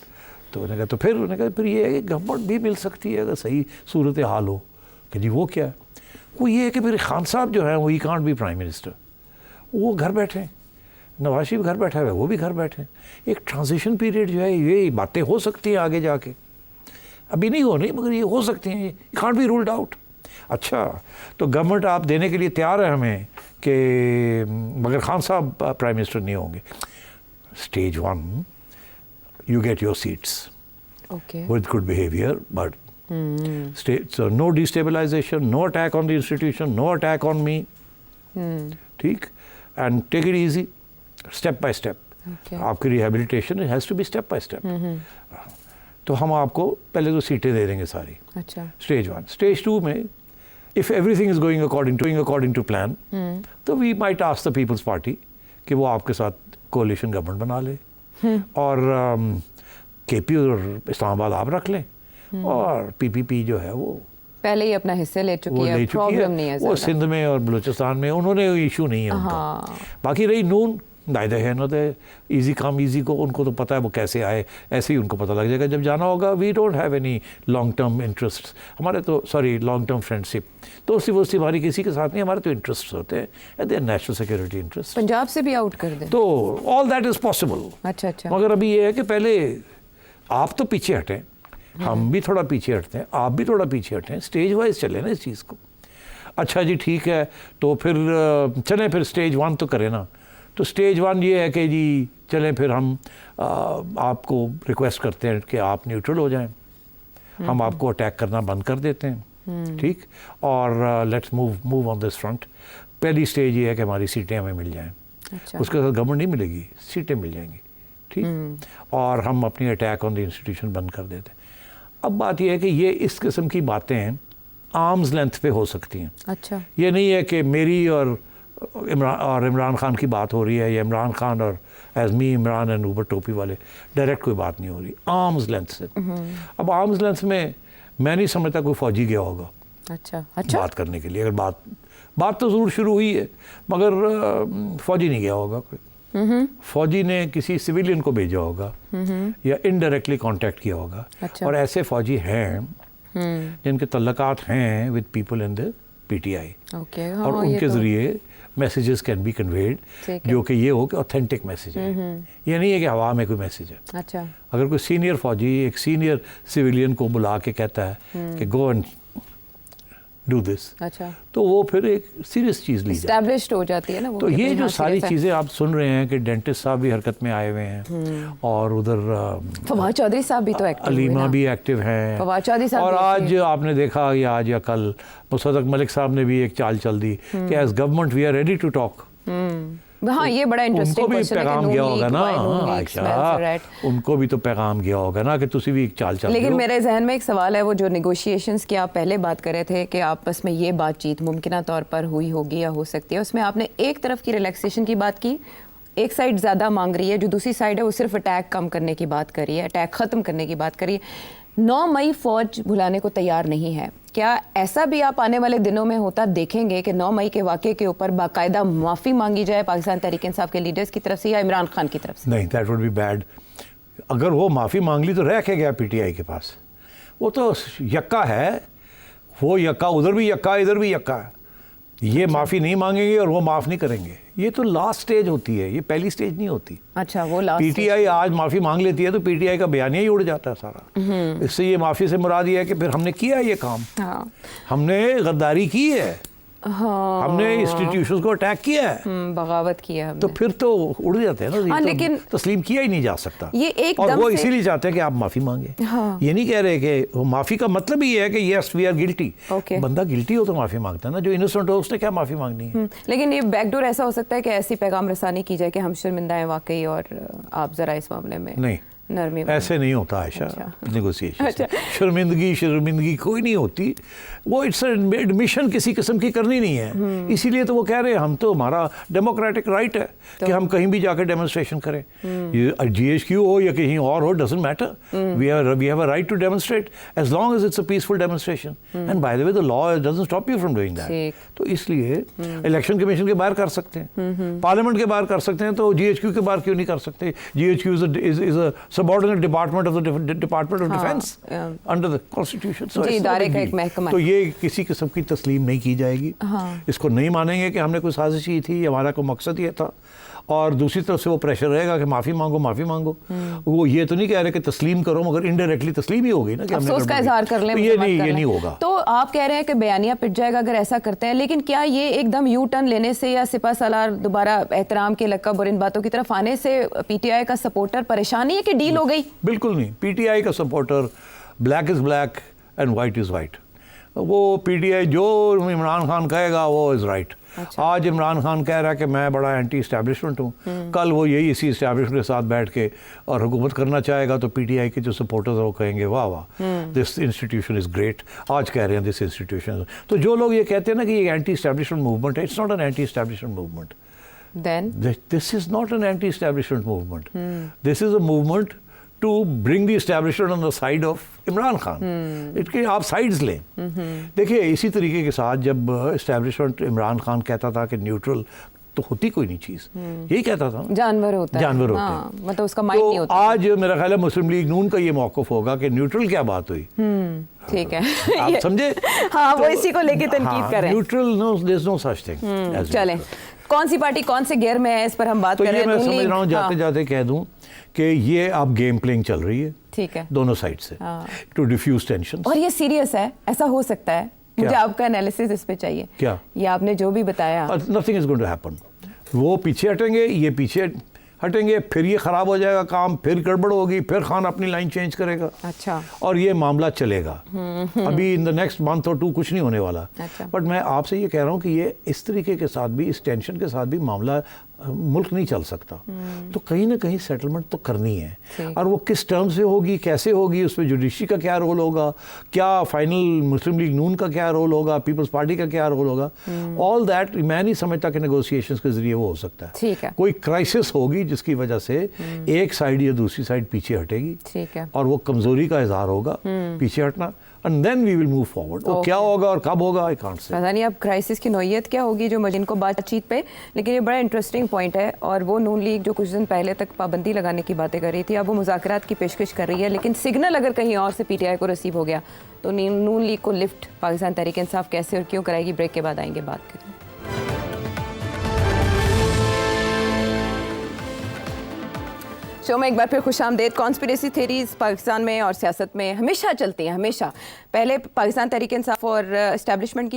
तो उन्होंने कहा तो फिर उन्होंने कहा फिर ये है कि गवर्नमेंट भी मिल सकती है अगर सही सूरत हाल हो। कि जी वो क्या है, वो ये है कि फिर खान साहब जो है वो he can't be prime minister, वो घर बैठे, नवाज शरीफ घर बैठा है, वो भी घर बैठे। एक ट्रांजिशन पीरियड जो है ये बातें हो सकती हैं आगे जाके, अभी नहीं हो रही मगर ये हो सकती हैं, ये कांट बी रूल्ड आउट। अच्छा तो गवर्नमेंट आप देने के लिए तैयार है हमें कि मगर खान साहब प्राइम मिनिस्टर नहीं होंगे। Stage 1, you get your seats with good behavior, but so no destabilization, no attack on the institution, no attack on me. ठीक, and take it easy, step by step. आपकी rehabilitation has to be step by step. तो हम आपको पहले तो सीटें दे देंगे सारी। अच्छा, Stage 1. Stage 2 में if everything is going according to plan, तो we might ask the People's Party कि वो आपके साथ कोalition गवर्नमेंट बना ले और KP और इस्लामाबाद आप रख लें और PPP जो है वो पहले ही अपना हिस्से ले चुकी है, प्रॉब्लम नहीं है वो सिंध में और बलूचिस्तान में उन्होंने इशू नहीं है उनका। बाकी रही नून दायदे है ना, इजी काम इजी को उनको तो पता है वो कैसे आए, ऐसे ही उनको पता लग जाएगा जब जाना होगा। We don't have any long term interest, हमारे तो लॉन्ग टर्म फ्रेंडशिप दोस्ती वोस्ती हमारी किसी के साथ नहीं, हमारे तो इंटरेस्ट होते हैं, दे नेशनल सिक्योरिटी इंटरेस्ट। पंजाब से भी आउट कर दें तो ऑल दैट इज़ पॉसिबल। अच्छा अच्छा, मगर अभी ये है कि पहले आप तो पीछे हटें, हम भी थोड़ा पीछे हटते हैं, आप भी थोड़ा पीछे हटें, स्टेज वाइज चले ना इस चीज़ को। अच्छा जी ठीक है, तो फिर चलें फिर स्टेज 1 तो करें ना। तो स्टेज 1 ये है कि जी चलें फिर हम आपको रिक्वेस्ट करते हैं कि आप न्यूट्रल हो जाएं, हम आपको अटैक करना बंद कर देते हैं, ठीक, और let's move on this front. पहली स्टेज ये है कि हमारी सीटें हमें मिल जाएं। अच्छा, उसके साथ गवर्नमेंट नहीं मिलेगी, सीटें मिल जाएंगी, ठीक, और हम अपनी अटैक ऑन द इंस्टीट्यूशन बंद कर देते हैं। अब बात यह है कि ये इस किस्म की बातें आर्म्स लेंथ पे हो सकती हैं। अच्छा, ये नहीं है कि मेरी और इमरान खान की बात हो रही है या इमरान खान और एज मी इमरान एंड ऊपर टोपी वाले, डायरेक्ट कोई बात नहीं हो रही, आर्म्स लेंथ से। अब आर्म्स लेंथ में मैं नहीं समझता कोई फौजी गया होगा अच्छा बात करने के लिए। अगर बात तो ज़रूर शुरू हुई है, मगर फौजी नहीं गया होगा कोई। फौजी ने किसी सिविलियन को भेजा होगा या इनडायरेक्टली कांटेक्ट किया होगा। अच्छा। और ऐसे फौजी हैं जिनके तल्लकात हैं with people in the PTI, okay, और उनके ज़रिए मैसेजेस कैन बी कन्वेड, जो कि ये हो कि ऑथेंटिक मैसेज है, ये नहीं है कि हवा में कोई मैसेज है। अच्छा, अगर कोई सीनियर फौजी एक सीनियर सिविलियन को बुला के कहता है कि गो एंड डू दिस, अच्छा, तो वो फिर एक सीरियस चीज़ ली जाती है। एस्टैब्लिश्ड हो जाती है ना वो। तो ये जो हाँ, सारी serious है। चीज़ें आप सुन रहे हैं कि डेंटिस्ट साहब भी हरकत में आए हुए हैं, और उधर फवाद चौधरी साहब भी तो एक्टिव हुए अलीमा ना। भी एक्टिव हैं, फवाद चौधरी साहब और भी आज एक्टिव आपने देखा या आज या कल मुसद्दक मलिक साहब ने भी एक चाल चल दी कि as government we are ready to talk. हाँ, ये बड़ा इंटरेस्टिंग उनको भी क्वेश्चन है कि पैगाम गया होगा ना आयशा, आयशा, उनको भी तो पैगाम गया होगा ना कि तुसी भी एक चाल चल। लेकिन मेरे जहन में एक सवाल है, वो जो नेगोशिएशंस की आप पहले बात कर रहे थे कि आपस में ये बातचीत मुमकिना तौर पर हुई होगी या हो सकती है, उसमें आपने एक तरफ की रिलैक्सेशन की बात की, एक साइड ज़्यादा मांग रही है, जो दूसरी साइड है वो सिर्फ अटैक कम करने की बात कर रही है, अटैक ख़त्म करने की बात कर रही है। 9 मई फ़ौज भुलाने को तैयार नहीं है। क्या ऐसा भी आप आने वाले दिनों में होता देखेंगे कि 9 मई के वाक़े के ऊपर बाकायदा माफ़ी मांगी जाए पाकिस्तान तहरीक इंसाफ के लीडर्स की तरफ से या इमरान खान की तरफ से? नहीं, दैट वुड बी बैड। अगर वो माफ़ी मांग ली तो रह के गया पीटीआई के पास, वो तो यक्का है, वो यक्का, उधर भी यक्का इधर भी यक्का है। ये माफ़ी नहीं मांगेंगे और वो माफ़ नहीं करेंगे, ये तो लास्ट स्टेज होती है, ये पहली स्टेज नहीं होती। अच्छा, वो लास्ट पीटीआई आज माफ़ी मांग लेती है तो पीटीआई का बयानिया ही उड़ जाता है सारा। इससे ये माफ़ी से मुराद ये है कि फिर हमने किया ये काम, हाँ, हमने गद्दारी की है, हाँ, हमने इंस्टीट्यूशंस को अटैक किया है, बगावत किया हमने। तो फिर तो उड़ जाते हैं ना। हाँ, तो लेकिन तस्लीम किया ही नहीं जा सकता, ये एकदम और वो से- इसीलिए चाहते हैं कि आप माफ़ी मांगे। हाँ। ये नहीं कह रहे कि माफ़ी का मतलब ही है कि yes we are guilty. Okay. बंदा गिल्टी हो तो माफ़ी मांगता है ना, जो इनोसेंट हो उसने क्या माफ़ी मांगनी है। लेकिन ये बैकडोर ऐसा हो सकता है कि ऐसी पैगाम रसानी की जाए कि हम शर्मिंदा हैं वाकई, और आप ज़रा इस मामले में नहीं, नरमी ऐसे नहीं होता आयशा। अच्छा। नेगोशिएशन अच्छा। शर्मिंदगी कोई नहीं होती, वो इट्स एडमिशन किसी किस्म की करनी नहीं है। इसीलिए तो वो कह रहे हैं हम तो, हमारा डेमोक्रेटिक राइट है कि हम कहीं भी जाकर डेमोन्स्ट्रेशन करें, ये जीएचक्यू हो या कहीं और हो, doesn't matter, we have a right to demonstrate as long as it's a peaceful demonstration, and by the way the law doesn't stop you from doing that. ठीक। तो इसलिए इलेक्शन कमीशन के बाहर कर सकते हैं, पार्लियामेंट के बाहर कर सकते हैं, तो जीएचक्यू के बाहर क्यों नहीं कर सकते? GHQ is a subordinate department of the department of defence under the constitution. जी, इदारे का एक महकमा। तो ये किसी किस्म की तस्लीम नहीं की जाएगी। हाँ। इसको नहीं मानेंगे कि हमने कोई साजिश की थी, हमारा कोई मकसद ये था, और दूसरी तरफ से वो प्रेशर रहेगा कि माफ़ी मांगो माफ़ी मांगो। वो ये तो नहीं कह रहे कि तस्लीम करो, मगर इनडायरेक्टली तस्लीम ही होगी ना कि हमने अफसोस का गड़बड़ की। इजहार कर लें, तो ये मजम्मत कर नहीं लें। होगा। तो आप कह रहे हैं कि बयानिया पिट जाएगा अगर ऐसा करते हैं, लेकिन क्या ये एकदम यू टर्न लेने से या सिपा सालार दोबारा एहतराम के लक़ब और इन बातों की तरफ आने से पीटीआई का सपोर्टर परेशानी है कि डील हो गई? बिल्कुल नहीं। पीटीआई का supporter black is black and white is white. वो पीटीआई जो इमरान खान कहेगा वो इज़ राइट। अच्छा। आज इमरान खान कह रहा है कि मैं बड़ा एंटी इस्टेब्लिशमेंट हूँ, कल वो यही इसी इस्टेब्लिशमेंट के साथ बैठ के और हुकूमत करना चाहेगा, तो पीटीआई के जो सपोर्टर्स हैं वो कहेंगे वाह वाह दिस इंस्टीट्यूशन इज़ ग्रेट। आज कह रहे हैं दिस इंस्टीट्यूशन। तो जो लोग ये कहते हैं ना कि ये एंटी इस्टेब्लिशमेंट मूवमेंट है, it's not an anti establishment movement. Then This is not an anti-establishment movement. This is a movement to bring the establishment on the side of Imran Khan. इसके आप साइड्स लें। देखिए, इसी तरीके के साथ जब इस्टेब्लिशमेंट इमरान खान कहता था कि न्यूट्रल, तो होती कोई नहीं चीज़, यही कहता था ना, जानवर होता है, जानवर होते हाँ, हैं। मतलब उसका माइंड नहीं तो होता। आज मेरा ख्याल है मुस्लिम लीग नून का ये मौक़िफ़ होगा कि न्यूट्रल क्या बात हुई, ठीक है। आप समझे? हाँ, वो इसी को लेके तनकीद करें। Neutral, no there is no such thing. चलें, कौन सी पार्टी कौन से गियर में है, इस पर हम बात तो करें। ये मैं नून समझ लीग- रहा हूँ, जाते हाँ, जाते कह दूं कि ये अब गेम प्लेइंग चल रही है, ठीक है। दोनों साइड से, हाँ। To defuse tension. और ये सीरियस है, ऐसा हो सकता है? मुझे आपका एनालिसिस इस पे चाहिए। क्या? ये आपने जो भी बताया। Nothing is going to happen. वो पीछे हटेंगे, ये पीछे हटेंगे, फिर ये ख़राब हो जाएगा काम, फिर गड़बड़ होगी, फिर खान अपनी लाइन चेंज करेगा। अच्छा। और ये मामला चलेगा। अभी इन द नेक्स्ट मंथ और 2 कुछ नहीं होने वाला। अच्छा। बट मैं आपसे ये कह रहा हूँ कि ये इस तरीके के साथ भी, इस टेंशन के साथ भी मामला मुल्क नहीं चल सकता। तो कहीं ना कहीं सेटलमेंट तो करनी है, और वो किस टर्म से होगी, कैसे होगी, उसमें जुडिशरी का क्या रोल होगा, क्या फाइनल मुस्लिम लीग नून का क्या रोल होगा, पीपल्स पार्टी का क्या रोल होगा, ऑल दैट मैं नहीं समझता कि नेगोशिएशंस के जरिए वो हो सकता है। ठीक है। कोई क्राइसिस होगी जिसकी वजह से एक साइड या दूसरी साइड पीछे हटेगी, ठीक है, और वो कमजोरी का इजहार होगा पीछे हटना, and then we will move forward. वो क्या होगा और कब होगा आई कांट से। पता नहीं अब क्राइसिस की नौयत क्या होगी जो इनको बातचीत पे, लेकिन ये बड़ा इंटरेस्टिंग पॉइंट है। और वो नून लीग जो कुछ दिन पहले तक पाबंदी लगाने की बातें कर रही थी, अब वो मुज़ाकरात की पेशकश कर रही है, लेकिन सिग्नल अगर कहीं और से पीटीआई को रिसीव हो गया तो नून लीग को लिफ्ट पाकिस्तान तहरीक इंसाफ कैसे और क्यों कराएगी, ब्रेक के बाद आएंगे बात करेंगे। शो में एक बार फिर खुशामदेद। कॉन्स्पिरेसी थेरीज पाकिस्तान में और सियासत में हमेशा चलती हैं, हमेशा। पहले पाकिस्तान तहरीक इंसाफ और एस्टैब्लिशमेंट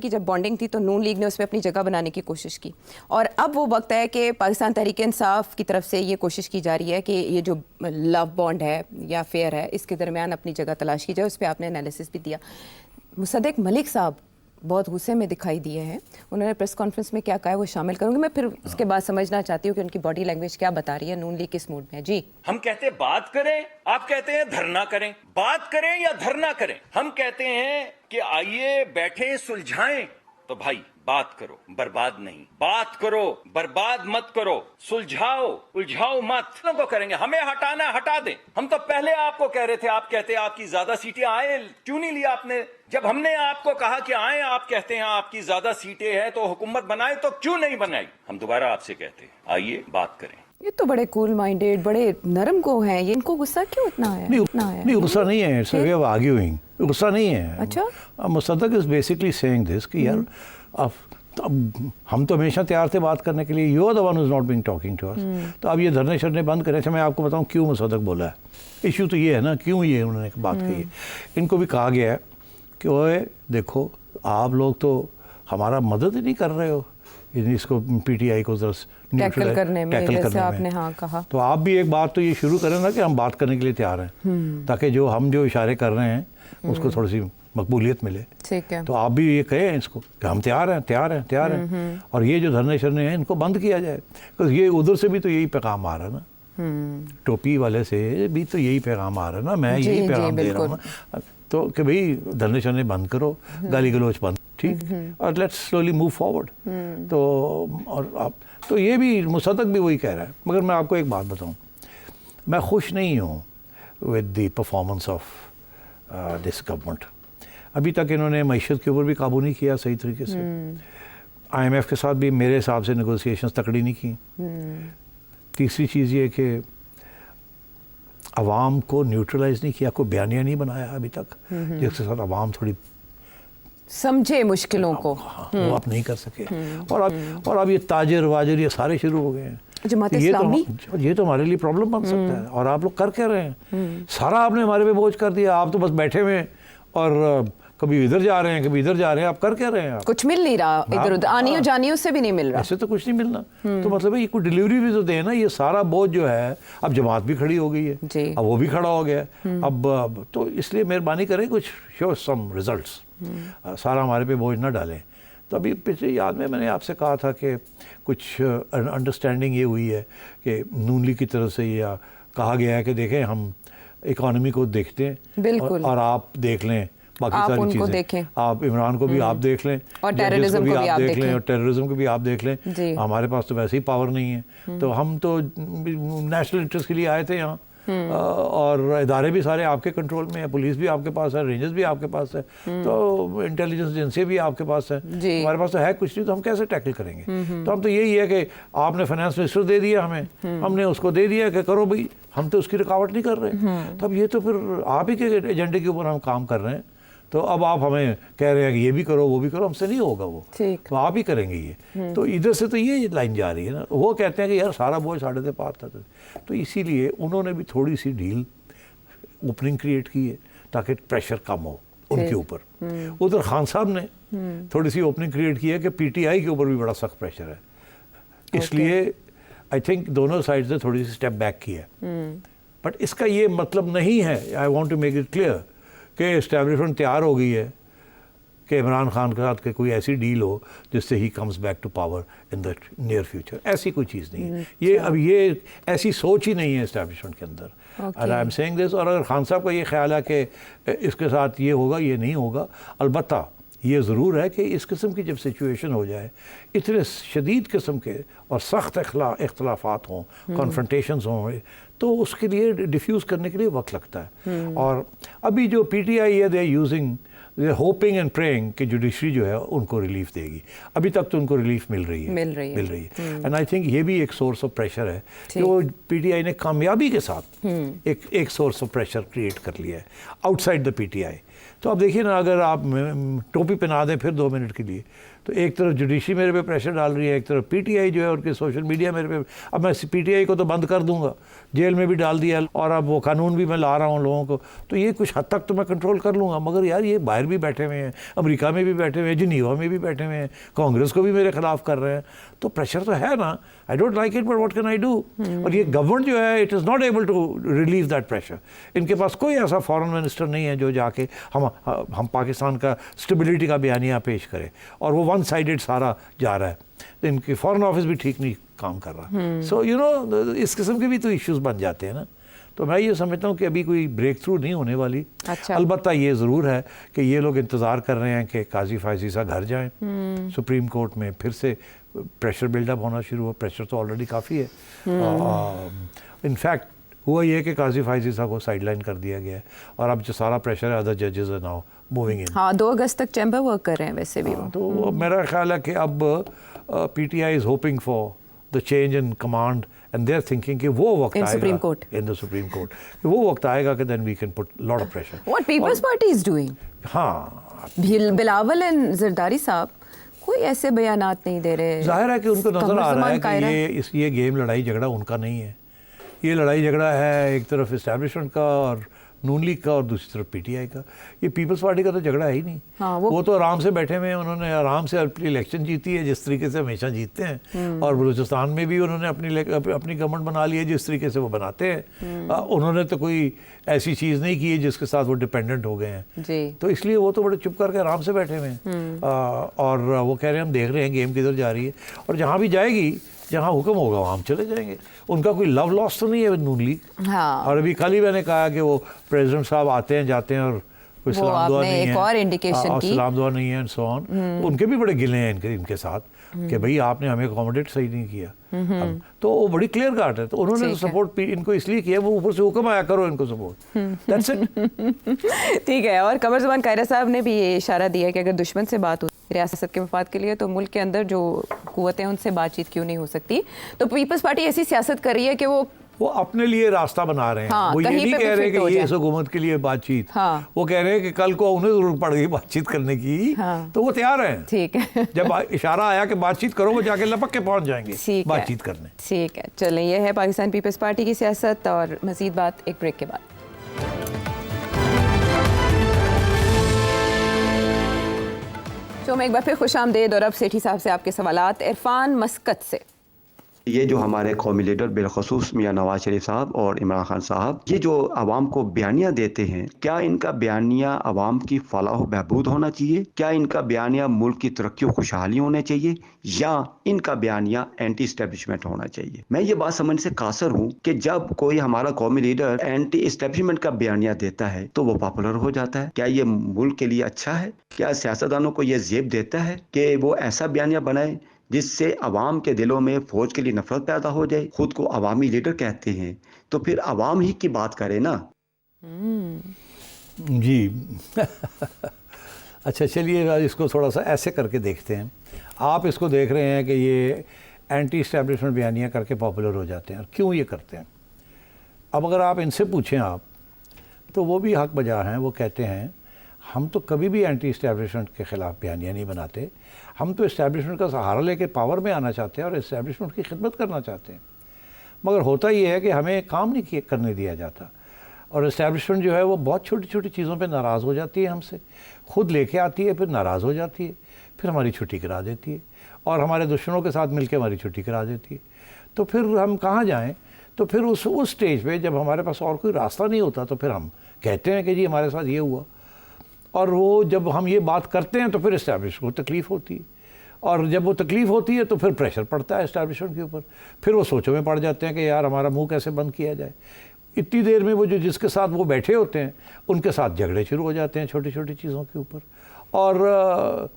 की जब बॉन्डिंग थी तो नून लीग ने उसमें अपनी जगह बनाने की कोशिश की, और अब वो वक्त है कि पाकिस्तान तहरीक इंसाफ की तरफ से ये कोशिश की जा रही है कि ये जो लव बॉन्ड है या फेयर है, इसके दरमियान अपनी जगह तलाश की जाए। उस पर आपने एनालिसिस भी दिया। मुसद्दिक मलिक साहब बहुत गुस्से में दिखाई दिए हैं, उन्होंने प्रेस कॉन्फ्रेंस में क्या कहा है वो शामिल करूंगी मैं, फिर उसके बाद समझना चाहती हूँ कि उनकी बॉडी लैंग्वेज क्या बता रही है, नून लीग किस मूड में है। जी, हम कहते हैं बात करें, आप कहते हैं धरना करें। बात करें या धरना करें, हम कहते हैं कि आइए बैठे सुलझाएं। तो भाई बात करो, बर्बाद नहीं। बात करो, बर्बाद मत करो। सुलझाओ, उलझाओ मत। को करेंगे, हमें हटाना हटा दें। हम तो पहले आपको कह रहे थे, आप कहते हैं आपकी ज्यादा सीटें आए, क्यों नहीं लिया आपने? जब हमने आपको कहा कि आए, आप कहते हैं आपकी ज्यादा सीटें हैं तो हुकूमत बनाए, तो क्यों नहीं बनाई? हम दोबारा आपसे कहते हैं आइए बात करें। ये तो बड़े कूल माइंडेड, बड़े नरम को हैं, ये इनको गुस्सा क्यों इतना है? नहीं, गुस्सा नहीं है, it's a way of arguing. गुस्सा नहीं है। अच्छा, मुसद्दक इज बेसिकली सेइंग दिस कि यार अब हम तो हमेशा तैयार थे बात करने के लिए, you are the one who is not being talking to us. तो अब ये धरने शरने बंद करें। मैं आपको बताऊं क्यों मुसद्दक बोला है। इशू तो ये है ना, क्यों ये उन्होंने बात कही है। इनको भी कहा गया है कि ओए देखो, आप लोग तो हमारा मदद ही नहीं कर रहे हो इसको, पीटीआई को टैकल करने में, जैसे आपने हाँ कहा। तो आप भी एक बात तो ये शुरू करें ना कि हम बात करने के लिए तैयार हैं, ताकि हम जो इशारे कर रहे हैं उसको थोड़ी सी मकबूलियत मिले। ठीक है। तो आप भी ये कहें इसको कि हम तैयार हैं। और ये जो धरने शरने हैं इनको बंद किया जाए, क्योंकि ये उधर से भी तो यही पैगाम आ रहा है ना, टोपी वाले से भी तो यही पैगाम आ रहा है ना, मैं यही पैगाम दे रहा हूँ ना, तो कि भाई धरने शरने बंद करो, गाली गलोच बंद, ठीक, और लेट्स स्लोली मूव फॉरवर्ड। तो और आप तो ये भी मुसद्दक भी वही कह रहा है। मगर मैं आपको एक बात बताऊँ, मैं खुश नहीं हूँ with the performance of this government. अभी तक इन्होंने मईशत के ऊपर भी काबू नहीं किया सही तरीके से। IMF के साथ भी मेरे हिसाब से नेगोशिएशंस तकड़ी नहीं की। तीसरी चीज़ ये कि अवाम को न्यूट्रलाइज नहीं किया, कोई बयानिया नहीं बनाया अभी तक जिसके साथ अवाम थोड़ी समझे मुश्किलों को। वो आप नहीं कर सके। और अब ये ताजर वाजर ये सारे शुरू हो गए हैं। ये तो हमारे लिए प्रॉब्लम बन सकता है। और आप लोग कर क्या रहे हैं? सारा आपने हमारे पे बोझ कर दिया। आप तो बस बैठे हुए और कभी इधर जा रहे हैं, कभी इधर जा रहे हैं। आप कर क्या रहे हैं? आप कुछ मिल नहीं रहा, इधर उधर आनियों जानियों से भी नहीं मिल रहा। ऐसे तो कुछ नहीं मिलना। तो मतलब है ये कोई डिलीवरी भी तो दे ना। ये सारा बोझ जो है, अब जमात भी खड़ी हो गई है, अब वो भी खड़ा हो गया। अब तो इसलिए मेहरबानी करें, कुछ शो सम रिजल्ट्स। सारा हमारे पे बोझ ना डालें। तो अभी पिछले याद में मैंने आपसे कहा था कि कुछ अंडरस्टैंडिंग ये हुई है कि नून लीग की तरफ से ये कहा गया है कि देखें हम इकॉनमी को देखते हैं और आप देख लें बाकी सारी चीजें। देखें। आप इमरान को भी आप देख लें, और टेररिज्म को भी आप देख लें, और टेररिज्म को भी आप देख लें। हमारे पास तो वैसे ही पावर नहीं है। तो हम तो नेशनल इंटरेस्ट के लिए आए थे यहाँ। और इदारे भी सारे आपके कंट्रोल में है, पुलिस भी आपके पास है, रेंजर्स भी आपके पास है, तो इंटेलिजेंस एजेंसी भी आपके पास है। हमारे पास तो है कुछ नहीं, तो हम कैसे टैकल करेंगे? तो हम तो यही है कि आपने फाइनेंस मिनिस्टर दे दिया हमें, हमने उसको दे दिया कि करो भाई, हम तो उसकी रुकावट नहीं कर रहे। तो अब ये तो फिर आप ही के एजेंडे के ऊपर हम काम कर रहे हैं। तो अब आप हमें कह रहे हैं कि ये भी करो वो भी करो, हमसे नहीं होगा वो, तो आप ही करेंगे ये। तो इधर से तो ये लाइन जा रही है ना। वो कहते हैं कि यार सारा बोझ साढ़े से पार था। तो इसीलिए उन्होंने भी थोड़ी सी ढील ओपनिंग क्रिएट की है ताकि प्रेशर कम हो उनके ऊपर। उधर खान साहब ने थोड़ी सी ओपनिंग क्रिएट की है कि PTI के ऊपर भी बड़ा सख्त प्रेशर है। इसलिए आई थिंक दोनों साइड ने थोड़ी सी स्टेप बैक की है। बट इसका ये मतलब नहीं है, I want to make it clear कि एस्टैब्लिशमेंट तैयार हो गई है कि इमरान खान के साथ कोई ऐसी डील हो जिससे he comes back to power in the near future. ऐसी कोई चीज़ नहीं है। ये अब ये ऐसी सोच ही नहीं है इस्टेब्लिशमेंट के अंदर। और आई एम सेइंग दिस। और अगर खान साहब का ये ख्याल है कि इसके साथ ये होगा, ये नहीं होगा, अलबत्ता ये ज़रूर है कि इस किस्म की जब सिचुएशन हो जाए, इतने शदीद किस्म के और सख्त इख्तलाफात हों, कॉन्फ्रंटेशंस हों, तो उसके लिए डिफ्यूज़ करने के लिए वक्त लगता है। और अभी जो PTI है, they are using, they hoping and praying कि जुडिशरी जो है उनको रिलीफ देगी। अभी तक तो उनको रिलीफ मिल रही है। एंड आई थिंक ये भी एक सोर्स ऑफ प्रेशर है कि वो PTI ने कामयाबी के साथ एक सोर्स ऑफ प्रेशर क्रिएट कर लिया है आउटसाइड द PTI। तो अब देखिए ना, अगर आप टोपी पहना दें फिर 2 मिनट के लिए, तो एक तरफ जुडिशरी मेरे पे प्रेशर डाल रही है, एक तरफ PTI जो है उनके सोशल मीडिया मेरे पे। अब मैं PTI को तो बंद कर दूंगा, जेल में भी डाल दिया, और अब वो कानून भी मैं ला रहा हूँ लोगों को, तो ये कुछ हद तक तो मैं कंट्रोल कर लूँगा। मगर यार ये बाहर भी बैठे हुए हैं, अमेरिका में भी बैठे हुए हैं, जिनीवा में भी बैठे हुए हैं, कांग्रेस को भी मेरे खिलाफ कर रहे हैं, तो प्रेशर तो है ना। I don't like it, but what can I do. और ये गवर्नमेंट जो है, it is not able to relieve that pressure. इनके पास कोई ऐसा फॉरेन मिनिस्टर नहीं है जो जाके हम पाकिस्तान का स्टेबिलिटी का बयानिया पेश करे, और वो वन साइडेड सारा जा रहा है। तो इनके फॉरेन ऑफिस भी ठीक नहीं काम कर रहा। सो यू नो, इस किस्म के भी तो इश्यूज बन जाते हैं ना। तो मैं ये समझता हूँ कि अभी कोई ब्रेक थ्रू नहीं होने वाली। अच्छा। अलबत्ता ये ज़रूर है कि ये लोग इंतज़ार कर रहे हैं कि काजी फायज़ी घर जाएं सुप्रीम कोर्ट में, फिर से प्रेशर बिल्डअप होना शुरू हो। प्रेशर तो ऑलरेडी काफ़ी है। इनफैक्ट हुआ ये कि काजी फायज़ी साहब को साइडलाइन कर दिया गया है, और अब जो सारा प्रेशर है, अदर जजेस आर नाउ मूविंग इन। हाँ, 2 अगस्त तक चैम्बर वर्क कर रहे हैं वैसे भी वो। तो मेरा ख्याल है कि अब PTI is hoping for the change in command, and they are thinking कि वो वक्त आएगा इन द सुप्रीम कोर्ट, वो वक्त आएगा कि then we can put lot of pressure. What Peoples Party is doing? हाँ, बिलावल एंड जरदारी साहब कोई ऐसे बयानात नहीं दे रहे। जाहिर है कि उनको नजर आ रहा है कि ये गेम लड़ाई झगड़ा उनका नहीं है। ये लड़ाई झगड़ा है एक तरफ इस्टेब्लिशमेंट का और नून लीग का, और दूसरी तरफ PTI का। ये पीपल्स पार्टी का तो झगड़ा है ही नहीं। हाँ, वो तो आराम से बैठे हुए हैं, उन्होंने आराम से अपनी इलेक्शन जीती है जिस तरीके से हमेशा जीतते हैं, और बलूचिस्तान में भी उन्होंने अपनी गवर्नमेंट बना ली है जिस तरीके से वो बनाते हैं। उन्होंने तो कोई ऐसी चीज़ नहीं की है जिसके साथ वो डिपेंडेंट हो गए हैं जी। तो इसलिए वो तो बड़े चुप करके आराम से बैठे हुए हैं। और वो कह रहे हैं हम देख रहे हैं गेम किधर जा रही है, और जहाँ भी जाएगी, जहाँ हुक्म होगा वहाँ हम चले जाएंगे। उनका कोई लव लॉस तो नहीं है नून लीग। हाँ। और अभी कल ही मैंने कहा कि वो प्रेसिडेंट साहब आते हैं जाते हैं और कोई सलाम दुआ नहीं है, और इंडिकेशन की सलाम दुआ नहीं है एंड सो ऑन। उनके भी बड़े गिले हैं इनके साथ कि भाई आपने हमें अकोमोडेट सही नहीं किया। तो वो बड़ी क्लियर कट है। तो उन्होंने सपोर्ट इनको इसलिए किया, वो ऊपर से हुक्म आया करो इनको सपोर्ट, दैट्स इट। ठीक है। और कमर ज़ुबान कायरा साहब ने भी ये इशारा दिया कि अगर दुश्मन से बात हो रियासत के मफाद के लिए, तो मुल्क के अंदर जो कुव्वतें हैं उनसे बातचीत क्यों नहीं हो सकती। तो पीपल्स पार्टी ऐसी सियासत कर रही है कि वो अपने लिए रास्ता बना रहे हैं। हाँ, वो ये नहीं कह रहे कि ये इस हुकूमत के लिए बातचीत। हाँ। वो कह रहे हैं कि कल को उन्हें जरूरत पड़ गई बातचीत करने की। हाँ। तो वो तैयार हैं। ठीक है। जब इशारा आया कि बातचीत करो, वो जाके लपक के पहुंच जाएंगे बातचीत करने। ठीक है, चलें, ये है पाकिस्तान पीपल्स पार्टी की सियासत, और मजीद बात एक ब्रेक के बाद। तो मैं एक बार फिर खुशामदीद, और अब सेठी साहब से आपके सवालात। इरफान मस्कत से, ये जो हमारे कौमी लीडर बिलखसूस मियाँ नवाज शरीफ साहब और इमरान खान साहब, ये जो आवाम को बयानिया देते हैं, क्या इनका बयानिया आवाम की फलाह बहबूद होना चाहिए? क्या इनका बयानिया मुल्क की तरक्की और खुशहाली होना चाहिए, या इनका बयानिया एंटी इस्टेब्लिशमेंट होना चाहिए? मैं ये बात समझने से कासर हूँ कि जब कोई हमारा कौमी लीडर एंटी इस्टेब्लिशमेंट का बयानिया देता है तो वो पॉपुलर हो जाता है। क्या ये मुल्क के लिए अच्छा है? क्या सियासतदानों को ये जेब देता है कि वो ऐसा बयानिया बनाए जिससे अवाम के दिलों में फौज के लिए नफरत पैदा हो जाए? खुद को अवामी लीडर कहते हैं, तो फिर अवाम ही की बात करे ना। जी अच्छा, चलिए इसको थोड़ा सा ऐसे करके देखते हैं। आप इसको देख रहे हैं कि ये एंटी इस्टेब्लिशमेंट बयानियाँ करके पॉपुलर हो जाते हैं, और क्यों ये करते हैं? अब अगर आप इनसे पूछें आप, तो वो भी हक बजा हैं। वो कहते हैं हम तो कभी भी एंटी इस्टेब्लिशमेंट के ख़िलाफ़ बयानियाँ नहीं बनाते, हम तो इस्टेब्लिशमेंट का सहारा लेके पावर में आना चाहते हैं और इस्टेब्लिशमेंट की खिदमत करना चाहते हैं। मगर होता ये है कि हमें काम नहीं करने दिया जाता, और इस्टेब्लिशमेंट जो है वो बहुत छोटी छोटी चीज़ों पे नाराज़ हो जाती है, हमसे खुद लेके आती है, फिर नाराज़ हो जाती है, फिर हमारी छुट्टी करा देती है, और हमारे दुश्मनों के साथ मिलकर हमारी छुट्टी करा देती है। तो फिर हम कहाँ जाएँ? तो फिर उस स्टेज पे जब हमारे पास और कोई रास्ता नहीं होता, तो फिर हम कहते हैं कि जी हमारे साथ ये हुआ। और वो जब हम ये बात करते हैं तो फिर इस्टेब्लिशमेंट को तकलीफ़ होती है, और जब वो तकलीफ़ होती है तो फिर प्रेशर पड़ता है इस्टेब्लिशमेंट के ऊपर, फिर वो सोचों में पड़ जाते हैं कि यार हमारा मुंह कैसे बंद किया जाए। इतनी देर में वो जो जिसके साथ वो बैठे होते हैं उनके साथ झगड़े शुरू हो जाते हैं छोटी छोटी चीज़ों के ऊपर, और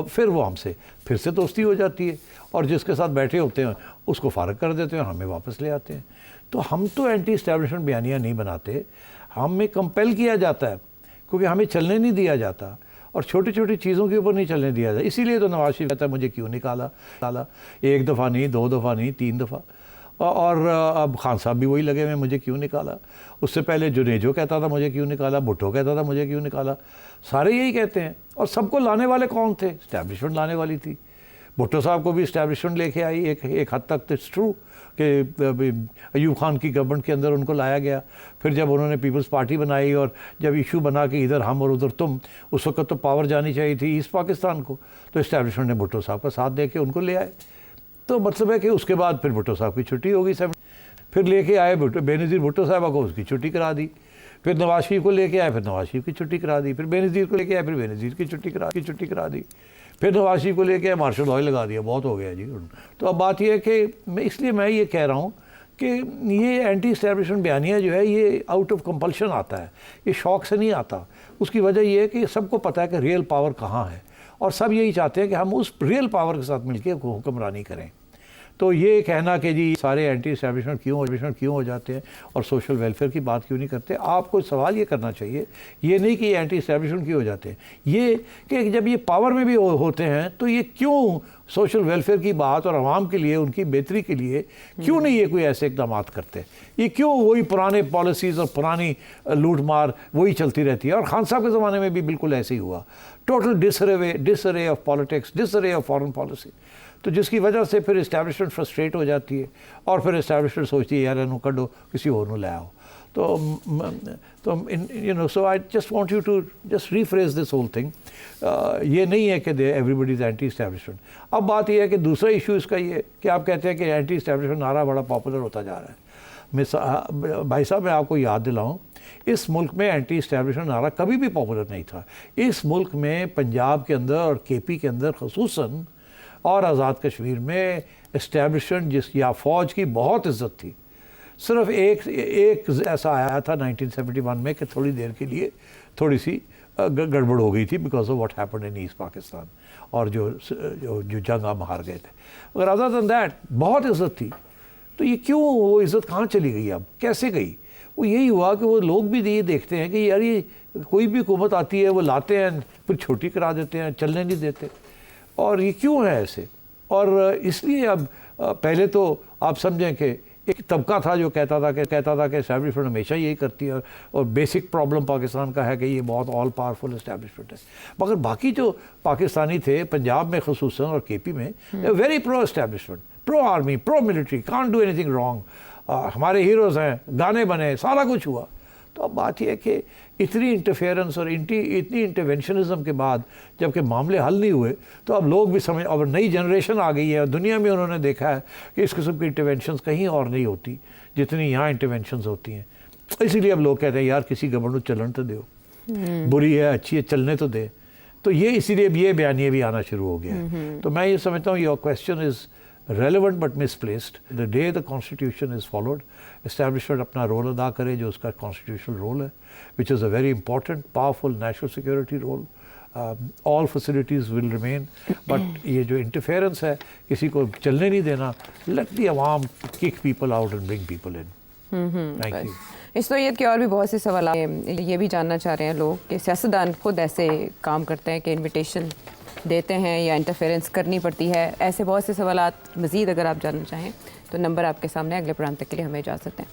फिर वो हमसे फिर से दोस्ती हो जाती है, और जिसके साथ बैठे होते हैं उसको फारग कर देते हैं, हमें वापस ले आते हैं। तो हम तो एंटी इस्टेब्लिशमेंट बयानियाँ नहीं बनाते, हमें कंपेल किया जाता है क्योंकि हमें चलने नहीं दिया जाता, और छोटी छोटी चीज़ों के ऊपर नहीं चलने दिया जाता। इसीलिए तो नवाज शरीफ कहता है मुझे क्यों निकाला, एक दफ़ा नहीं, 2 दफ़ा नहीं, 3 दफ़ा, और अब खान साहब भी वही लगे हुए मुझे क्यों निकाला। उससे पहले जुनेजो कहता था मुझे क्यों निकाला, भुट्टो कहता था मुझे क्यों निकाला, सारे यही कहते हैं। और सबको लाने वाले कौन थे? इस्टेब्लिशमेंट लाने वाली थी। भुट्टो साहब को भी इस्टेब्लिशमेंट लेके आई, एक हद तक इट्स ट्रू कि अयूब खान की गवर्नमेंट के अंदर उनको लाया गया। फिर जब उन्होंने पीपल्स पार्टी बनाई और जब इशू बना कि इधर हम और उधर तुम, उस वक्त तो पावर जानी चाहिए थी ईस्ट पाकिस्तान को, तो इस्टेब्लिशमेंट ने भुट्टो साहब का साथ दे के उनको ले आए। तो मतलब है कि उसके बाद फिर भुट्टो साहब की छुट्टी हो गई सब, फिर लेके आए बेनज़ीर भुट्टो साहबा को, उसकी छुट्टी करा दी। फिर नवाज शरीफ को लेके आए, फिर नवाज शरीफ की छुट्टी करा दी। फिर बेनज़ीर को लेके आए, फिर बेनज़ीर की छुट्टी करा दी। फिर नवाज शरीफ को लेके आए, मार्शल लॉ लगा दिया, बहुत हो गया जी। तो अब बात यह है कि इसलिए मैं ये कह रहा हूँ कि ये एंटी इस्टेब्लिशमेंट बयानिया जो है ये आउट ऑफ कंपल्शन आता है, ये शौक़ से नहीं आता। उसकी वजह ये है कि सबको पता है कि रियल पावर कहाँ है, और सब यही चाहते हैं कि हम उस रियल पावर के साथ मिलकर हुक्मरानी करें। तो ये कहना कि जी सारे एंटी इस्टेब्लिशमेंट क्यों हो जाते हैं और सोशल वेलफेयर की बात क्यों नहीं करते, आपको सवाल ये करना चाहिए, ये नहीं कि एंटी इस्टेब्लिशमेंट क्यों हो जाते हैं, ये कि जब ये पावर में भी होते हैं तो ये क्यों सोशल वेलफेयर की बात और आवाम के लिए, उनकी बेहतरी के लिए क्यों नहीं ये कोई ऐसे इकदाम करते, ये क्यों वही पुराने पॉलिसीज़ और पुरानी लूट मार वही चलती रहती है। और खान साहब के ज़माने में भी बिल्कुल ऐसे ही हुआ, total disarray of politics, disarray of foreign policy. तो जिसकी वजह से फिर इस्टेब्लिशमेंट फ्रस्ट्रेट हो जाती है, और फिर इस्टेब्लिशमेंट सोचती है यार इन्हों कढ़ो किसी और ले आओ। तो you know, so I just want you to just rephrase this whole thing. ये नहीं है कि एवरीबडी इज़ एंटी इस्टेब्लिशमेंट। अब बात यह है कि दूसरा इशू इसका ये कि आप कहते हैं कि एंटी इस्टेब्लिशमेंट नारा बड़ा पॉपुलर होता जा रहा है। भाई साहब मैं आपको याद दिलाऊँ, इस मुल्क में एंटी इस्टेब्लिशमेंट नारा कभी भी पॉपुलर नहीं था। इस मुल्क में पंजाब के अंदर और KP के अंदर खसूसन और आज़ाद कश्मीर में इस्टेब्लिशमेंट या फ़ौज की बहुत इज़्ज़त थी। सिर्फ एक ऐसा आया था 1971 में कि थोड़ी देर के लिए थोड़ी सी गड़बड़ हो गई थी because of what happened in east Pakistan, और जो जंग हम हार गए थे। अगर अदर देन दैट बहुत इज़्ज़त थी। तो ये क्यों, वो इज़्ज़त कहाँ चली गई, अब कैसे गई? वो यही हुआ कि वो लोग भी ये देखते हैं कि यार ये कोई भी हुकूमत आती है वो लाते हैं फिर छोटी करा देते हैं, चलने नहीं देते, और ये क्यों है ऐसे? और इसलिए अब पहले तो आप समझें कि एक तबका था जो कहता था कि इस्टेब्लिशमेंट हमेशा यही करती है, और बेसिक प्रॉब्लम पाकिस्तान का है कि ये बहुत ऑल पावरफुल इस्टेब्लिशमेंट है। मगर बाकी जो पाकिस्तानी थे पंजाब में खसूसन और KP में, very pro establishment, pro army, pro military, can't do anything wrong, हमारे हीरोज़ हैं, गाने बने, सारा कुछ हुआ। तो अब बात यह है कि इतनी इंटरफेरेंस और इतनी इंटरवेंशनिज्म के बाद जबकि मामले हल नहीं हुए, तो अब लोग भी समझ, अब नई जनरेशन आ गई है, दुनिया में उन्होंने देखा है कि इस किस्म की इंटरवेंशंस कहीं और नहीं होती जितनी यहाँ इंटरवेंशंस होती हैं। इसीलिए अब लोग कहते हैं यार किसी गवर्नमेंट को चलन तो दो, बुरी है अच्छी है चलने तो दे। तो ये इसीलिए ये बयानिए भी आना शुरू हो गया है। तो मैं ये समझता हूँ your question is relevant but misplaced. The day the constitution is followed, establishment अपना रोल अदा करे जो उसका constitutional role है, which is a very important, powerful national security role. All facilities will remain, but ये जो interference है, किसी को चलने नहीं देना, let the awam kick people out and bring people in. Thank you. इस नौयत के और भी बहुत से सवाल ये भी जानना चाह रहे हैं लोग कि सियासतदान खुद ऐसे काम करते हैं कि इन्विटेशन देते हैं या इंटरफेरेंस करनी पड़ती है। ऐसे बहुत से सवालात मज़ीद अगर आप जानना चाहें तो नंबर आपके सामने, अगले प्रोग्राम तक के लिए हमें इजाज़त दें।